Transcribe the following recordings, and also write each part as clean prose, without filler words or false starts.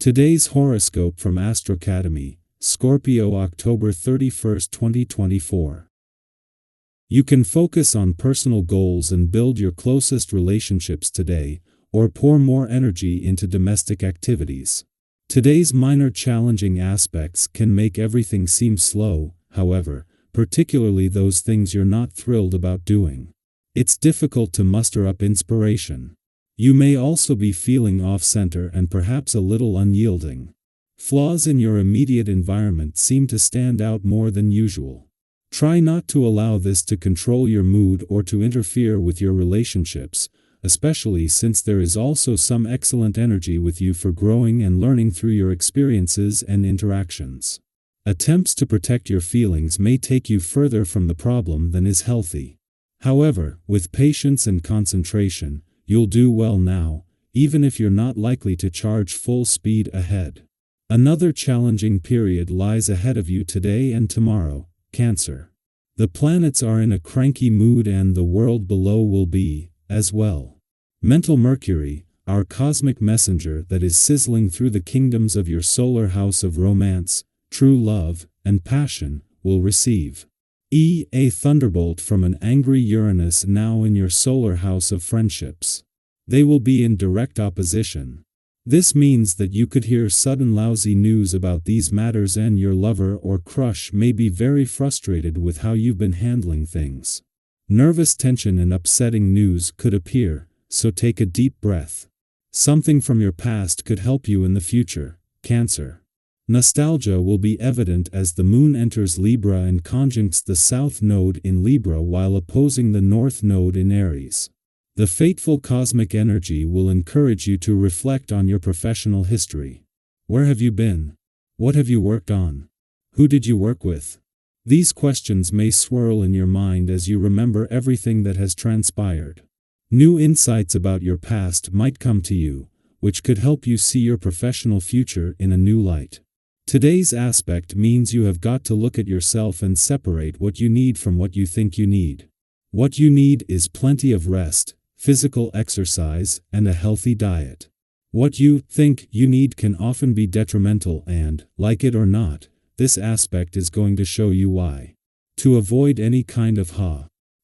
Today's horoscope from Astrocademy, Scorpio October 31st, 2024. You can focus on personal goals and build your closest relationships today, or pour more energy into domestic activities. Today's minor challenging aspects can make everything seem slow, however, particularly those things you're not thrilled about doing. It's difficult to muster up inspiration. You may also be feeling off-center and perhaps a little unyielding. Flaws in your immediate environment seem to stand out more than usual. Try not to allow this to control your mood or to interfere with your relationships, especially since there is also some excellent energy with you for growing and learning through your experiences and interactions. Attempts to protect your feelings may take you further from the problem than is healthy. However, with patience and concentration, you'll do well now, even if you're not likely to charge full speed ahead. Another challenging period lies ahead of you today and tomorrow, Cancer. The planets are in a cranky mood and the world below will be, as well. Mental Mercury, our cosmic messenger that is sizzling through the kingdoms of your solar house of romance, true love, and passion, will receive a thunderbolt from an angry Uranus now in your solar house of friendships. They will be in direct opposition. This means that you could hear sudden lousy news about these matters and your lover or crush may be very frustrated with how you've been handling things. Nervous tension and upsetting news could appear, so take a deep breath. Something from your past could help you in the future, Cancer. Nostalgia will be evident as the moon enters Libra and conjuncts the south node in Libra while opposing the north node in Aries. The fateful cosmic energy will encourage you to reflect on your professional history. Where have you been? What have you worked on? Who did you work with? These questions may swirl in your mind as you remember everything that has transpired. New insights about your past might come to you, which could help you see your professional future in a new light. Today's aspect means you have got to look at yourself and separate what you need from what you think you need. What you need is plenty of rest, physical exercise, and a healthy diet. What you think you need can often be detrimental and, like it or not, this aspect is going to show you why. To avoid any kind of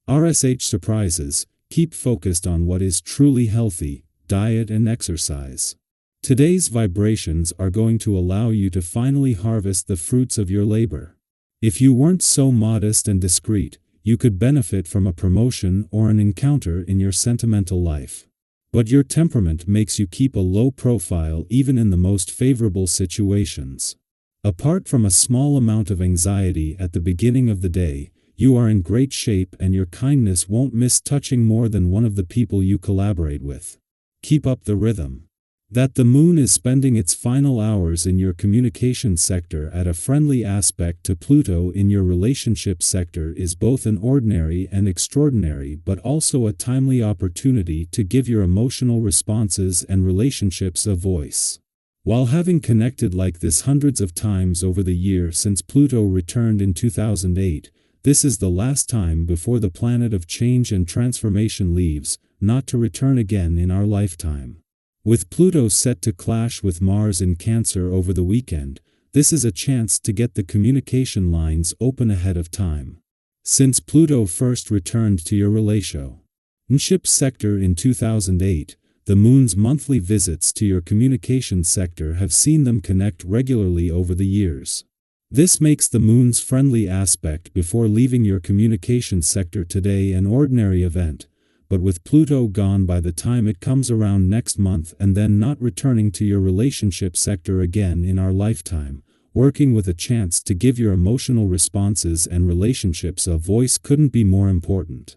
RSH surprises, keep focused on what is truly healthy, diet and exercise. Today's vibrations are going to allow you to finally harvest the fruits of your labor. If you weren't so modest and discreet, you could benefit from a promotion or an encounter in your sentimental life. But your temperament makes you keep a low profile even in the most favorable situations. Apart from a small amount of anxiety at the beginning of the day, you are in great shape and your kindness won't miss touching more than one of the people you collaborate with. Keep up the rhythm. That the moon is spending its final hours in your communication sector at a friendly aspect to Pluto in your relationship sector is both an ordinary and extraordinary but also a timely opportunity to give your emotional responses and relationships a voice. While having connected like this hundreds of times over the year since Pluto returned in 2008, this is the last time before the planet of change and transformation leaves, not to return again in our lifetime. With Pluto set to clash with Mars in Cancer over the weekend, this is a chance to get the communication lines open ahead of time. Since Pluto first returned to your relationship sector in 2008, the moon's monthly visits to your communication sector have seen them connect regularly over the years. This makes the moon's friendly aspect before leaving your communication sector today an ordinary event, but with Pluto gone by the time it comes around next month and then not returning to your relationship sector again in our lifetime, working with a chance to give your emotional responses and relationships a voice couldn't be more important.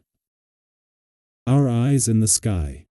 Our eyes in the sky.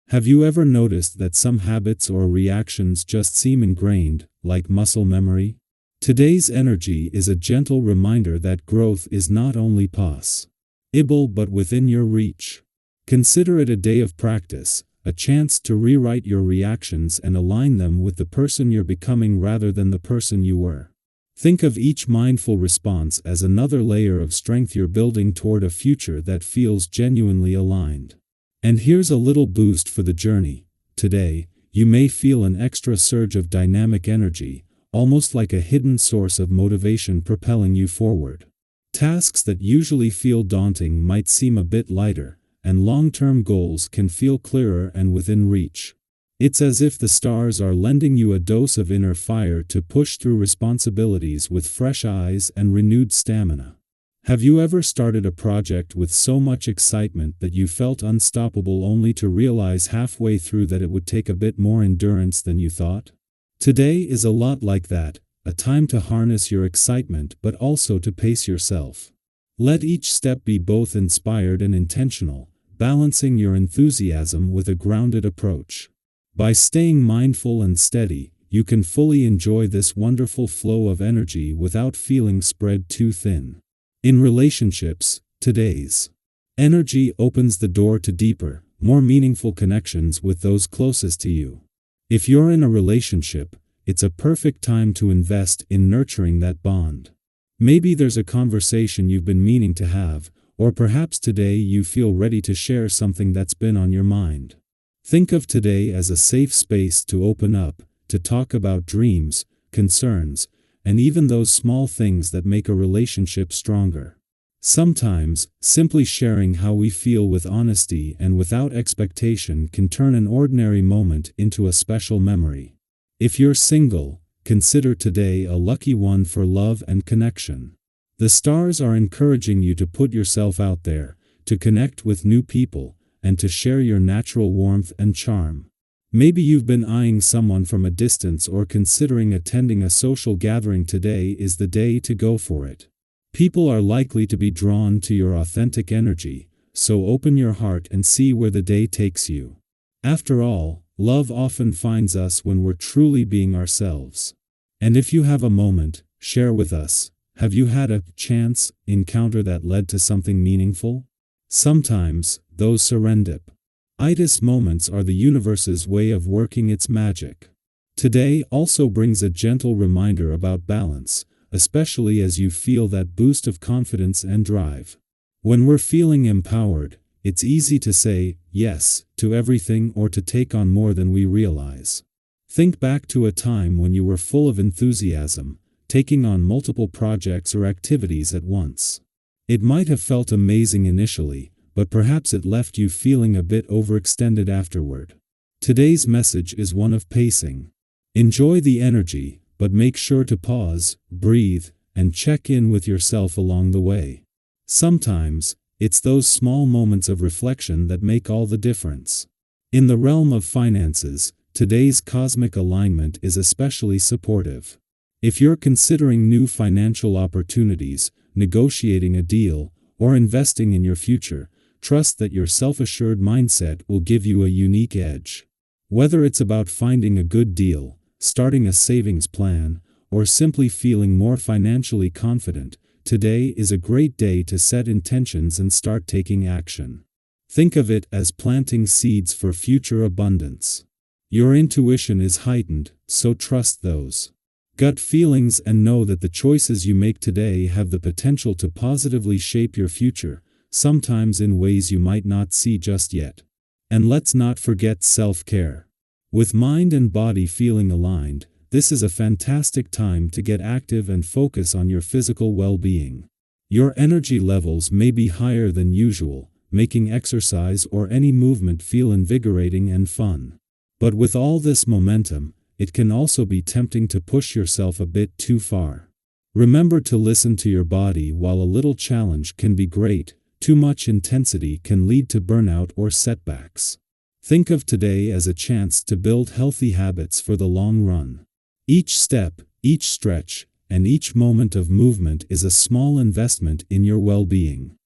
Have you ever noticed that some habits or reactions just seem ingrained, like muscle memory? Today's energy is a gentle reminder that growth is not only possible but within your reach. Consider it a day of practice, a chance to rewrite your reactions and align them with the person you're becoming rather than the person you were. Think of each mindful response as another layer of strength you're building toward a future that feels genuinely aligned. And here's a little boost for the journey. Today, you may feel an extra surge of dynamic energy, almost like a hidden source of motivation propelling you forward. Tasks that usually feel daunting might seem a bit lighter, and long-term goals can feel clearer and within reach. It's as if the stars are lending you a dose of inner fire to push through responsibilities with fresh eyes and renewed stamina. Have you ever started a project with so much excitement that you felt unstoppable only to realize halfway through that it would take a bit more endurance than you thought? Today is a lot like that, a time to harness your excitement but also to pace yourself. Let each step be both inspired and intentional, balancing your enthusiasm with a grounded approach. By staying mindful and steady, you can fully enjoy this wonderful flow of energy without feeling spread too thin. In relationships, today's energy opens the door to deeper, more meaningful connections with those closest to you. If you're in a relationship, it's a perfect time to invest in nurturing that bond. Maybe there's a conversation you've been meaning to have, or perhaps today you feel ready to share something that's been on your mind. Think of today as a safe space to open up, to talk about dreams, concerns, and even those small things that make a relationship stronger. Sometimes, simply sharing how we feel with honesty and without expectation can turn an ordinary moment into a special memory. If you're single, consider today a lucky one for love and connection. The stars are encouraging you to put yourself out there, to connect with new people, and to share your natural warmth and charm. Maybe you've been eyeing someone from a distance or considering attending a social gathering. Today is the day to go for it. People are likely to be drawn to your authentic energy, so open your heart and see where the day takes you. After all, love often finds us when we're truly being ourselves. And if you have a moment, share with us. Have you had a chance encounter that led to something meaningful? Sometimes, those serendipitous moments are the universe's way of working its magic. Today also brings a gentle reminder about balance, especially as you feel that boost of confidence and drive. When we're feeling empowered, it's easy to say yes to everything or to take on more than we realize. Think back to a time when you were full of enthusiasm, taking on multiple projects or activities at once. It might have felt amazing initially, but perhaps it left you feeling a bit overextended afterward. Today's message is one of pacing. Enjoy the energy, but make sure to pause, breathe, and check in with yourself along the way. Sometimes, it's those small moments of reflection that make all the difference. In the realm of finances, today's cosmic alignment is especially supportive. If you're considering new financial opportunities, negotiating a deal, or investing in your future, trust that your self-assured mindset will give you a unique edge. Whether it's about finding a good deal, starting a savings plan, or simply feeling more financially confident, today is a great day to set intentions and start taking action. Think of it as planting seeds for future abundance. Your intuition is heightened, so trust those gut feelings and know that the choices you make today have the potential to positively shape your future, sometimes in ways you might not see just yet. And let's not forget self-care. With mind and body feeling aligned, this is a fantastic time to get active and focus on your physical well-being. Your energy levels may be higher than usual, making exercise or any movement feel invigorating and fun. But with all this momentum, it can also be tempting to push yourself a bit too far. Remember to listen to your body. While a little challenge can be great, too much intensity can lead to burnout or setbacks. Think of today as a chance to build healthy habits for the long run. Each step, each stretch, and each moment of movement is a small investment in your well-being.